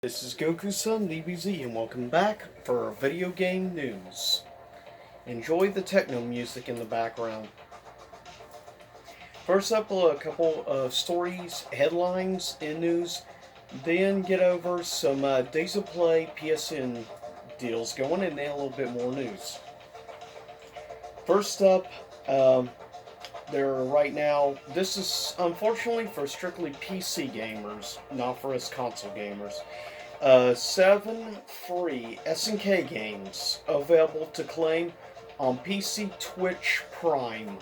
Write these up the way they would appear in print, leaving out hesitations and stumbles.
This is Goku-san DBZ and welcome back for video game news. Enjoy the techno music in the background. First up, a couple of stories, headlines in news, then get over some Days of Play PSN deals going, and then a little bit more news. First up, there right now, this is unfortunately for strictly PC gamers, not for us console gamers. 7 free SNK games available to claim on PC Twitch Prime.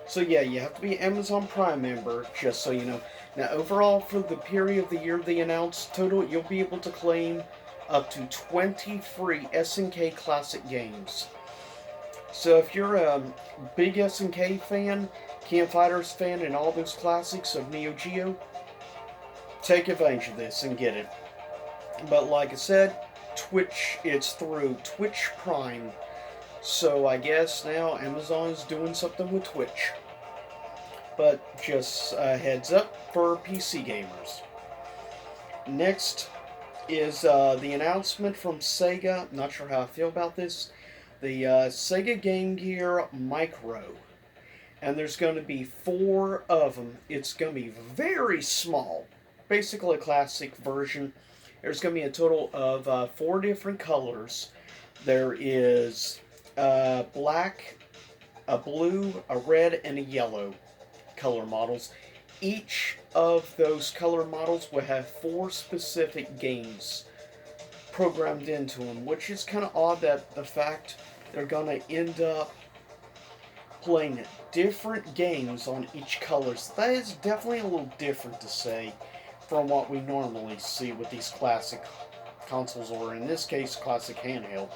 So yeah, you have to be an Amazon Prime member, just so you know. Now overall, for the period of the year they announced, total you'll be able to claim up to 20 free SNK classic games. So if you're a big SNK fan, Camp Fighters fan, and all those classics of Neo Geo, take advantage of this and get it. But like I said, Twitch, it's through Twitch Prime. So I guess now Amazon is doing something with Twitch. But just a heads up for PC gamers. Next is the announcement from Sega. Not sure how I feel about this. The Sega Game Gear Micro. And there's going to be 4 of them. It's going to be very small. Basically a classic version. There's going to be a total of 4 different colors. There is black, a blue, a red, and a yellow color models. Each of those color models will have 4 specific games programmed into them, which is kind of odd that the fact they're going to end up playing different games on each color. So that is definitely a little different to say from what we normally see with these classic consoles, or in this case, classic handheld.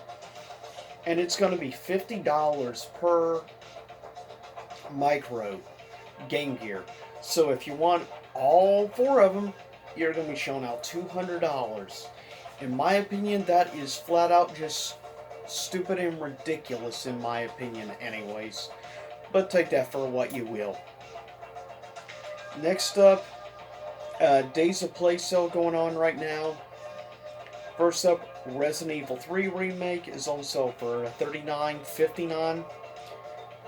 And it's going to be $50 per micro Game Gear. So if you want all 4 of them, you're going to be showing out $200. In my opinion, that is flat out just stupid and ridiculous, in my opinion anyways. But take that for what you will. Next up, Days of Play sale going on right now. First up, Resident Evil 3 Remake is on sale for $39.59.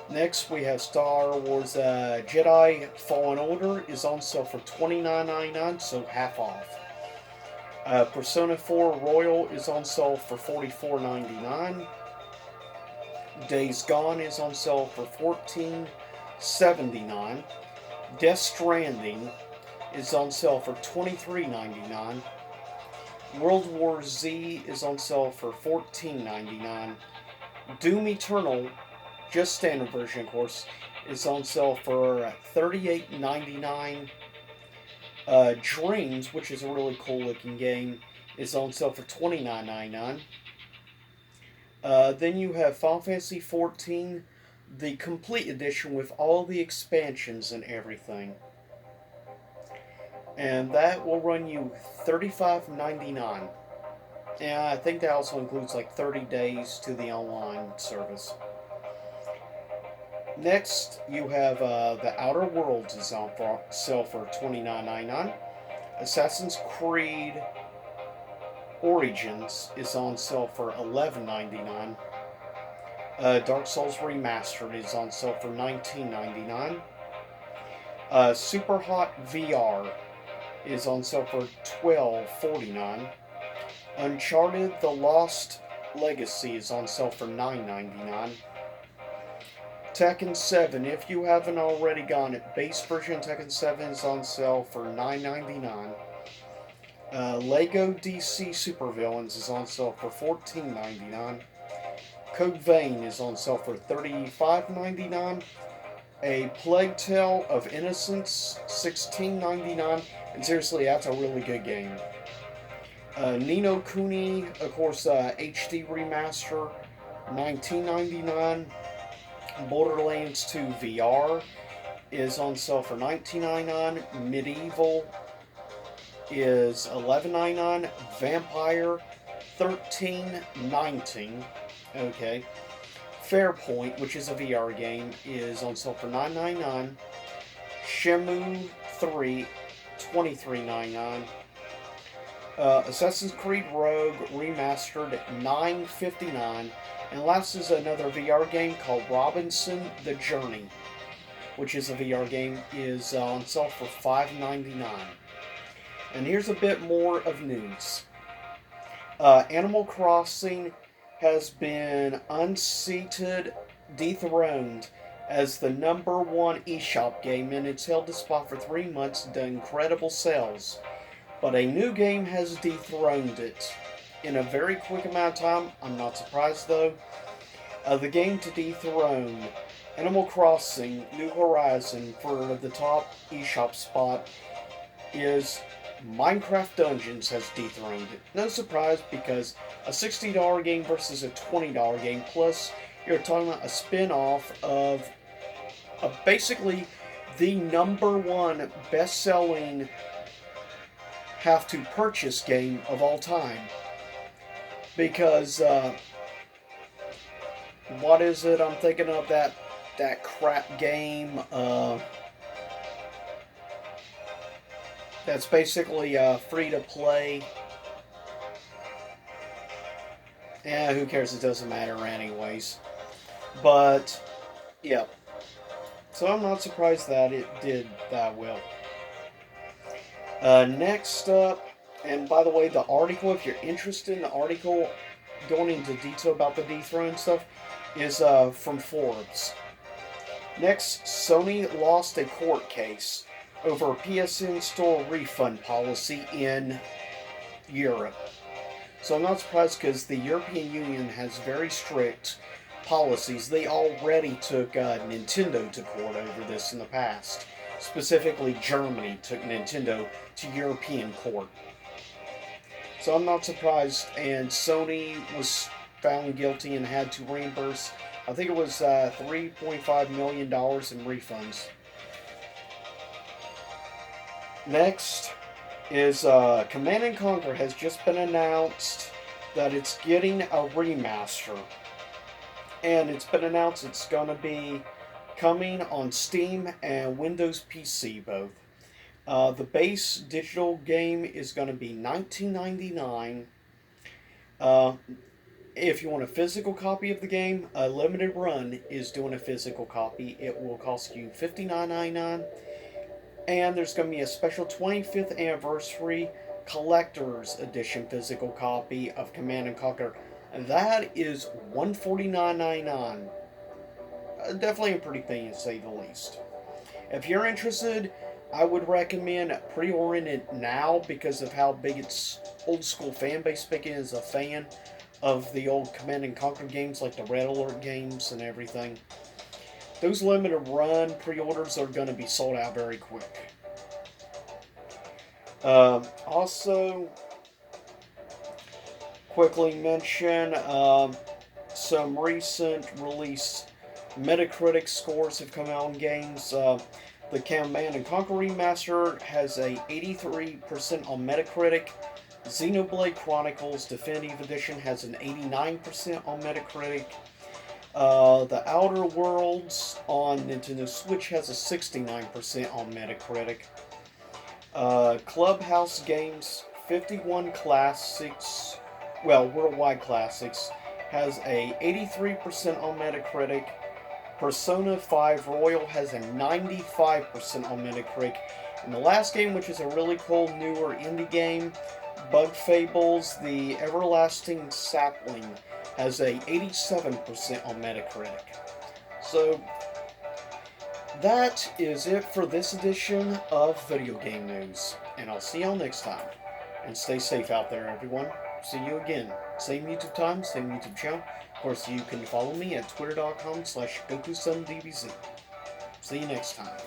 Next, we have Star Wars Jedi Fallen Order is on sale for $29.99, so half off. Persona 4 Royal is on sale for $44.99. Days Gone is on sale for $14.79. Death Stranding is on sale for $23.99. World War Z is on sale for $14.99. Doom Eternal, just standard version of course, is on sale for $38.99. Dreams, which is a really cool looking game, is on sale for $29.99. Then you have Final Fantasy XIV, the complete edition with all the expansions and everything. And that will run you $35.99. And I think that also includes like 30 days to the online service. Next, you have The Outer Worlds is on sale for $29.99. Assassin's Creed Origins is on sale for $11.99. Dark Souls Remastered is on sale for $19.99. Super Hot VR is on sale for $12.49. Uncharted The Lost Legacy is on sale for $9.99. Tekken 7, if you haven't already gotten it, base version Tekken 7 is on sale for $9.99. Lego DC Supervillains is on sale for $14.99. Code Vein is on sale for $35.99. A Plague Tale of Innocence, $16.99. And seriously, that's a really good game. Ni no Kuni, of course, HD Remaster, $19.99. Borderlands 2 VR is on sale for $19.99. Medieval is $11.99. Vampire, $13.19. Okay. Fairpoint, which is a VR game, is on sale for $9.99. Shenmue 3, $23.99. Assassin's Creed Rogue Remastered at $9.59. And last is another VR game called Robinson the Journey, which is a VR game, is on sale for $5.99. And here's a bit more of news. Animal Crossing has been unseated, dethroned as the #1 eShop game, and it's held the spot for 3 months to incredible sales. But a new game has dethroned it in a very quick amount of time. I'm not surprised though. The game to dethrone Animal Crossing New Horizon for the top eShop spot is Minecraft Dungeons has dethroned it. No surprise, because a $60 game versus a $20 game, plus you're talking about a spin-off of basically the #1 best-selling have-to-purchase game of all time. Because, what is it I'm thinking of, that crap game, that's basically free-to-play. Who cares, it doesn't matter anyways. But, yeah. So I'm not surprised that it did that well. Next up, and by the way, the article, if you're interested in the article going into detail about the dethrone stuff, is from Forbes. Next, Sony lost a court case over PSN store refund policy in Europe. So I'm not surprised, because the European Union has very strict policies. They already took Nintendo to court over this in the past. Specifically, Germany took Nintendo to European court. So I'm not surprised, and Sony was found guilty and had to reimburse, I think it was $3.5 million in refunds. Next is Command & Conquer has just been announced that it's getting a remaster. And it's been announced it's going to be coming on Steam and Windows PC both. The base digital game is going to be $19.99. If you want a physical copy of the game, a limited run is doing a physical copy. It will cost you $59.99. And there's going to be a special 25th anniversary collector's edition physical copy of Command & Conquer. And that is $149.99. Definitely a pretty thing, to say the least. If you're interested, I would recommend pre-ordering it now because of how big its old school fan base. Speaking as a fan of the old Command & Conquer games, like the Red Alert games and everything, those limited run pre-orders are going to be sold out very quick. Also, quickly mention some recent release Metacritic scores have come out on games. The Command & Conquer Remaster has a 83% on Metacritic. Xenoblade Chronicles Definitive Edition has an 89% on Metacritic. The Outer Worlds on Nintendo Switch has a 69% on Metacritic. Clubhouse Games 51 Classics, Worldwide Classics, has a 83% on Metacritic. Persona 5 Royal has a 95% on Metacritic. And the last game, which is a really cool, newer indie game, Bug Fables, The Everlasting Sapling, has a 87% on Metacritic. So, that is it for this edition of Video Game News. And I'll see y'all next time. And stay safe out there, everyone. See you again. Same YouTube time, same YouTube channel. Of course, you can follow me at twitter.com/GokuSunDBZ. See you next time.